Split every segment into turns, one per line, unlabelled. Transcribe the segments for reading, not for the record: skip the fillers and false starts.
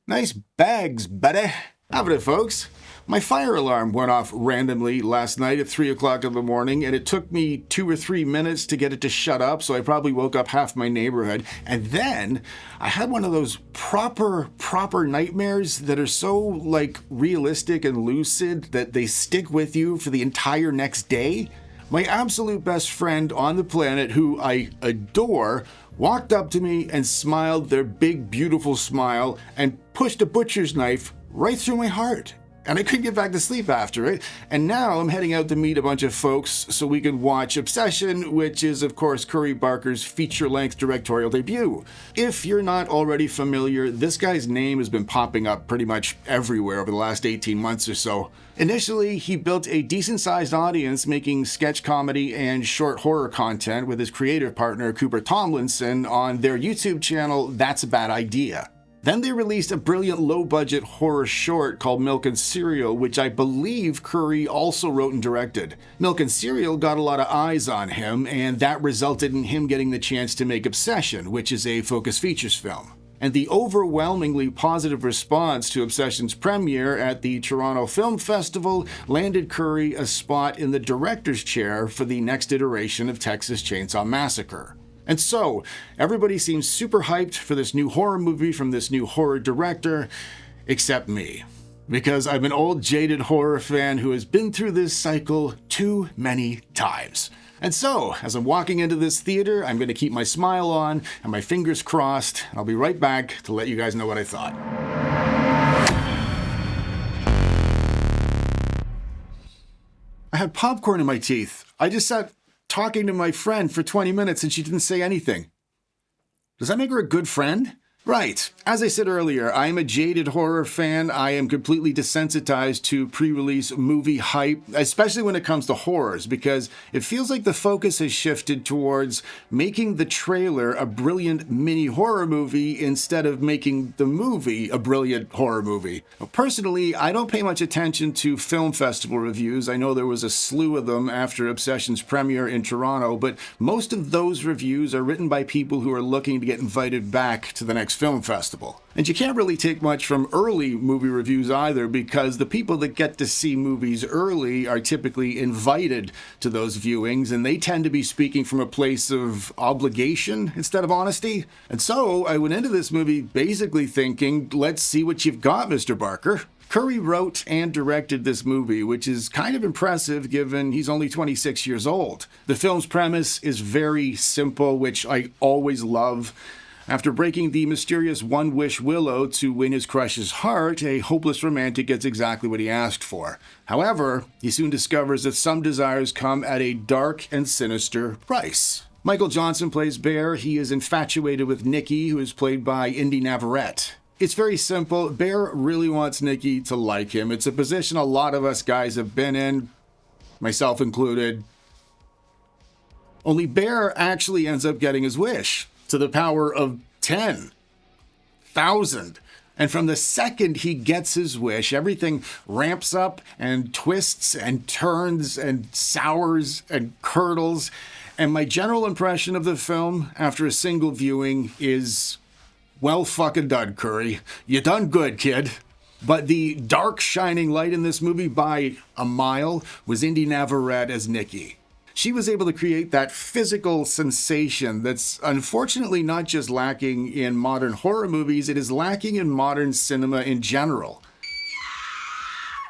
Nice bags, buddy. Have it, folks. My fire alarm went off randomly last night at 3 o'clock in the morning, and it took me 2 or 3 minutes to get it to shut up, so I probably woke up half my neighborhood. And then I had one of those proper nightmares that are so, realistic and lucid that they stick with you for the entire next day. My absolute best friend on the planet, who I adore, walked up to me and smiled their big, beautiful smile and pushed a butcher's knife right through my heart. And I couldn't get back to sleep after it. And now I'm heading out to meet a bunch of folks so we can watch Obsession, which is, of course, Curry Barker's feature-length directorial debut. If you're not already familiar, this guy's name has been popping up pretty much everywhere over the last 18 months or so. Initially, he built a decent-sized audience making sketch comedy and short horror content with his creative partner, Cooper Tomlinson, on their YouTube channel, That's a Bad Idea. Then they released a brilliant low-budget horror short called Milk and Cereal, which I believe Curry also wrote and directed. Milk and Cereal got a lot of eyes on him, and that resulted in him getting the chance to make Obsession, which is a Focus Features film. And the overwhelmingly positive response to Obsession's premiere at the Toronto Film Festival landed Curry a spot in the director's chair for the next iteration of Texas Chainsaw Massacre. And so, everybody seems super hyped for this new horror movie from this new horror director, except me. Because I'm an old, jaded horror fan who has been through this cycle too many times. And so, as I'm walking into this theater, I'm going to keep my smile on and my fingers crossed, and I'll be right back to let you guys know what I thought. I had popcorn in my teeth. I just sat talking to my friend for 20 minutes and she didn't say anything. Does that make her a good friend? Right. As I said earlier, I am a jaded horror fan. I am completely desensitized to pre-release movie hype, especially when it comes to horrors, because it feels like the focus has shifted towards making the trailer a brilliant mini horror movie instead of making the movie a brilliant horror movie. Personally, I don't pay much attention to film festival reviews. I know there was a slew of them after Obsession's premiere in Toronto, but most of those reviews are written by people who are looking to get invited back to the next film festival. And you can't really take much from early movie reviews either, because the people that get to see movies early are typically invited to those viewings, and they tend to be speaking from a place of obligation instead of honesty. And so I went into this movie basically thinking, let's see what you've got, Mr. Barker. Curry wrote and directed this movie, which is kind of impressive given he's only 26 years old. The film's premise is very simple, which I always love. After breaking the mysterious one-wish willow to win his crush's heart, a hopeless romantic gets exactly what he asked for. However, he soon discovers that some desires come at a dark and sinister price. Michael Johnson plays Bear. He is infatuated with Nikki, who is played by Indy Navarrete. It's very simple. Bear really wants Nikki to like him. It's a position a lot of us guys have been in, myself included. Only Bear actually ends up getting his wish, to the power of 10,000. And from the second he gets his wish, everything ramps up and twists and turns and sours and curdles. And my general impression of the film after a single viewing is, well fucking done, Curry. You done good, kid. But the dark shining light in this movie by a mile was Indy Navarrete as Nikki. She was able to create that physical sensation that's unfortunately not just lacking in modern horror movies, it is lacking in modern cinema in general.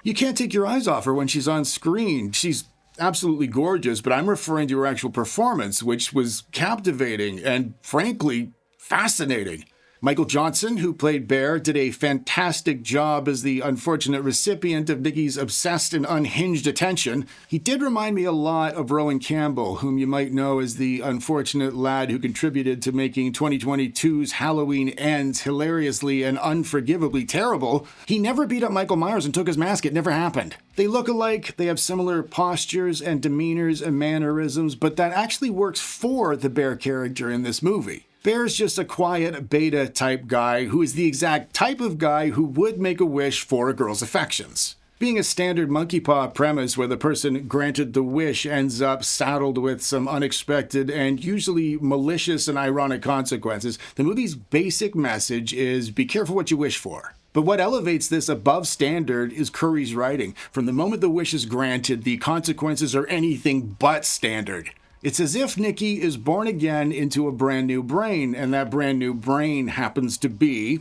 You can't take your eyes off her when she's on screen. She's absolutely gorgeous, but I'm referring to her actual performance, which was captivating and, frankly, fascinating. Michael Johnson, who played Bear, did a fantastic job as the unfortunate recipient of Nikki's obsessed and unhinged attention. He did remind me a lot of Rowan Campbell, whom you might know as the unfortunate lad who contributed to making 2022's Halloween Ends hilariously and unforgivably terrible. He never beat up Michael Myers and took his mask. It never happened. They look alike, they have similar postures and demeanors and mannerisms, but that actually works for the Bear character in this movie. Bear's just a quiet beta type guy who is the exact type of guy who would make a wish for a girl's affections. Being a standard monkey paw premise where the person granted the wish ends up saddled with some unexpected and usually malicious and ironic consequences, the movie's basic message is be careful what you wish for. But what elevates this above standard is Curry's writing. From the moment the wish is granted, the consequences are anything but standard. It's as if Nikki is born again into a brand new brain, and that brand new brain happens to be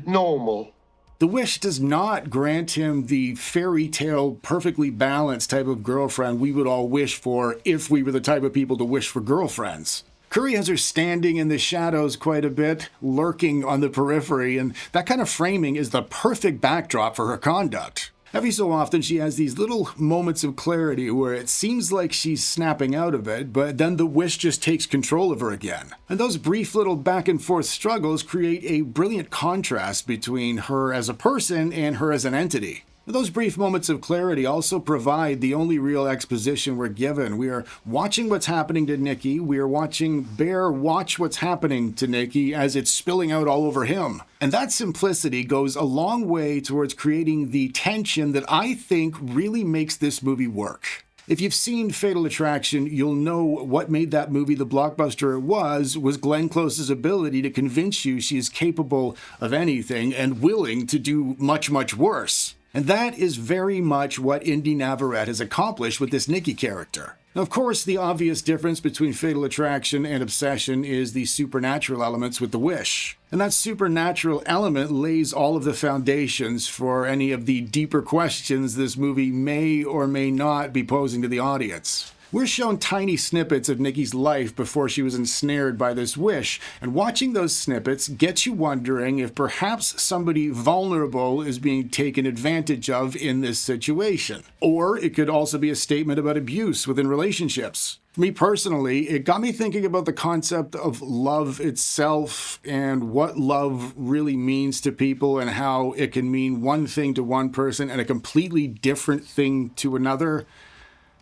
normal.
The wish does not grant him the fairy tale, perfectly balanced type of girlfriend we would all wish for if we were the type of people to wish for girlfriends. Curry has her standing in the shadows quite a bit, lurking on the periphery, and that kind of framing is the perfect backdrop for her conduct. Every so often she has these little moments of clarity where it seems like she's snapping out of it, but then the wish just takes control of her again. And those brief little back and forth struggles create a brilliant contrast between her as a person and her as an entity. Those brief moments of clarity also provide the only real exposition we're given. We are watching what's happening to Nikki. We are watching Bear watch what's happening to Nikki as it's spilling out all over him. And that simplicity goes a long way towards creating the tension that I think really makes this movie work. If you've seen Fatal Attraction, you'll know what made that movie the blockbuster it was Glenn Close's ability to convince you she is capable of anything and willing to do much, much worse. And that is very much what Indy Navarrete has accomplished with this Nikki character. Now, of course, the obvious difference between Fatal Attraction and Obsession is the supernatural elements with The Wish. And that supernatural element lays all of the foundations for any of the deeper questions this movie may or may not be posing to the audience. We're shown tiny snippets of Nikki's life before she was ensnared by this wish, and watching those snippets gets you wondering if perhaps somebody vulnerable is being taken advantage of in this situation. Or it could also be a statement about abuse within relationships. For me personally, it got me thinking about the concept of love itself and what love really means to people and how it can mean one thing to one person and a completely different thing to another.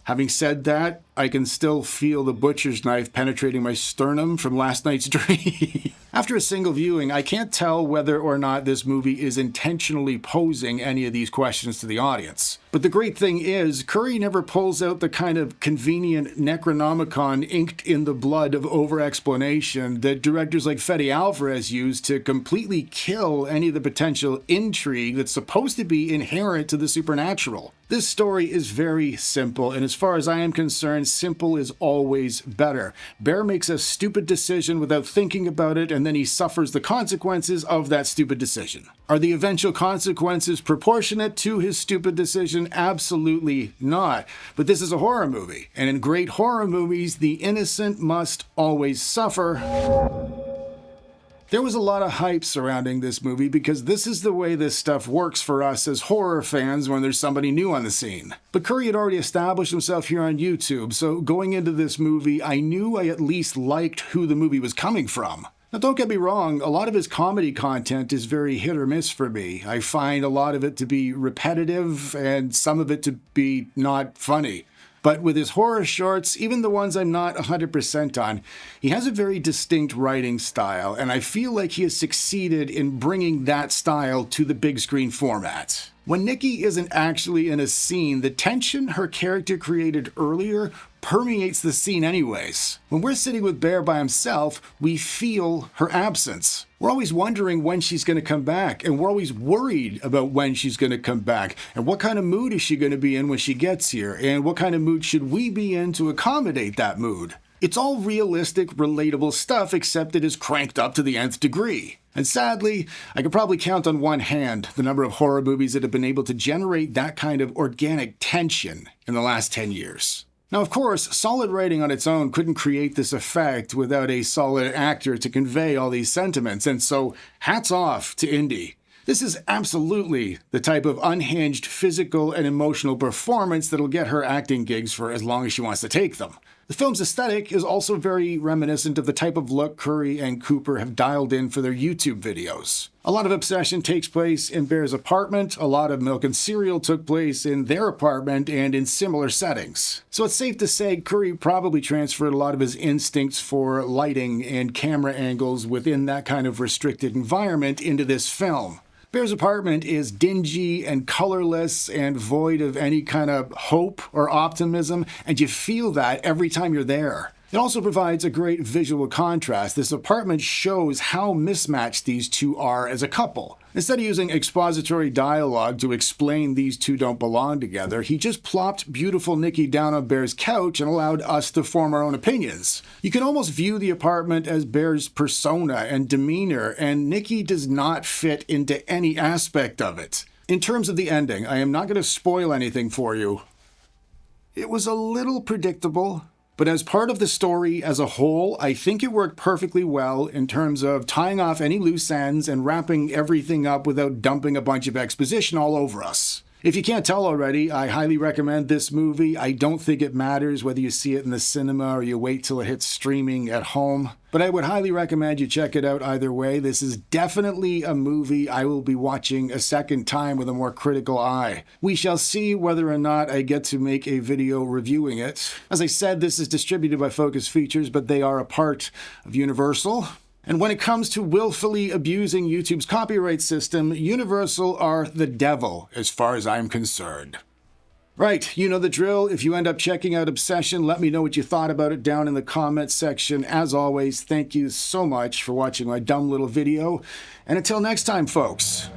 Having said that, I can still feel the butcher's knife penetrating my sternum from last night's dream. After a single viewing, I can't tell whether or not this movie is intentionally posing any of these questions to the audience. But the great thing is, Curry never pulls out the kind of convenient Necronomicon inked in the blood of over-explanation that directors like Fede Alvarez use to completely kill any of the potential intrigue that's supposed to be inherent to the supernatural. This story is very simple, and as far as I am concerned, simple is always better. Bear makes a stupid decision without thinking about it, and then he suffers the consequences of that stupid decision. Are the eventual consequences proportionate to his stupid decision? Absolutely not. But this is a horror movie, and in great horror movies, the innocent must always suffer. There was a lot of hype surrounding this movie because this is the way this stuff works for us as horror fans when there's somebody new on the scene. But Curry had already established himself here on YouTube, so going into this movie, I knew I at least liked who the movie was coming from. Now, don't get me wrong, a lot of his comedy content is very hit or miss for me. I find a lot of it to be repetitive and some of it to be not funny. But with his horror shorts, even the ones I'm not 100% on, he has a very distinct writing style, and I feel like he has succeeded in bringing that style to the big screen format. When Nikki isn't actually in a scene, the tension her character created earlier permeates the scene anyways. When we're sitting with Bear by himself, we feel her absence. We're always wondering when she's going to come back, and we're always worried about when she's going to come back, and what kind of mood is she going to be in when she gets here, and what kind of mood should we be in to accommodate that mood. It's all realistic, relatable stuff, except it is cranked up to the nth degree. And sadly, I could probably count on one hand the number of horror movies that have been able to generate that kind of organic tension in the last 10 years. Now, of course, solid writing on its own couldn't create this effect without a solid actor to convey all these sentiments, and so hats off to Indy. This is absolutely the type of unhinged physical and emotional performance that'll get her acting gigs for as long as she wants to take them. The film's aesthetic is also very reminiscent of the type of look Curry and Cooper have dialed in for their YouTube videos. A lot of Obsession takes place in Bear's apartment, a lot of Milk and Cereal took place in their apartment and in similar settings. So it's safe to say Curry probably transferred a lot of his instincts for lighting and camera angles within that kind of restricted environment into this film. Bear's apartment is dingy and colorless and void of any kind of hope or optimism, and you feel that every time you're there. It also provides a great visual contrast. This apartment shows how mismatched these two are as a couple. Instead of using expository dialogue to explain these two don't belong together, he just plopped beautiful Nikki down on Bear's couch and allowed us to form our own opinions. You can almost view the apartment as Bear's persona and demeanor, and Nikki does not fit into any aspect of it. In terms of the ending, I am not going to spoil anything for you. It was a little predictable. But as part of the story as a whole, I think it worked perfectly well in terms of tying off any loose ends and wrapping everything up without dumping a bunch of exposition all over us. If you can't tell already, I highly recommend this movie. I don't think it matters whether you see it in the cinema or you wait till it hits streaming at home. But I would highly recommend you check it out either way. This is definitely a movie I will be watching a second time with a more critical eye. We shall see whether or not I get to make a video reviewing it. As I said, this is distributed by Focus Features, but they are a part of Universal. And when it comes to willfully abusing YouTube's copyright system, Universal are the devil as far as I'm concerned. Right, you know the drill. If you end up checking out Obsession, let me know what you thought about it down in the comments section. As always, thank you so much for watching my dumb little video. And until next time, folks.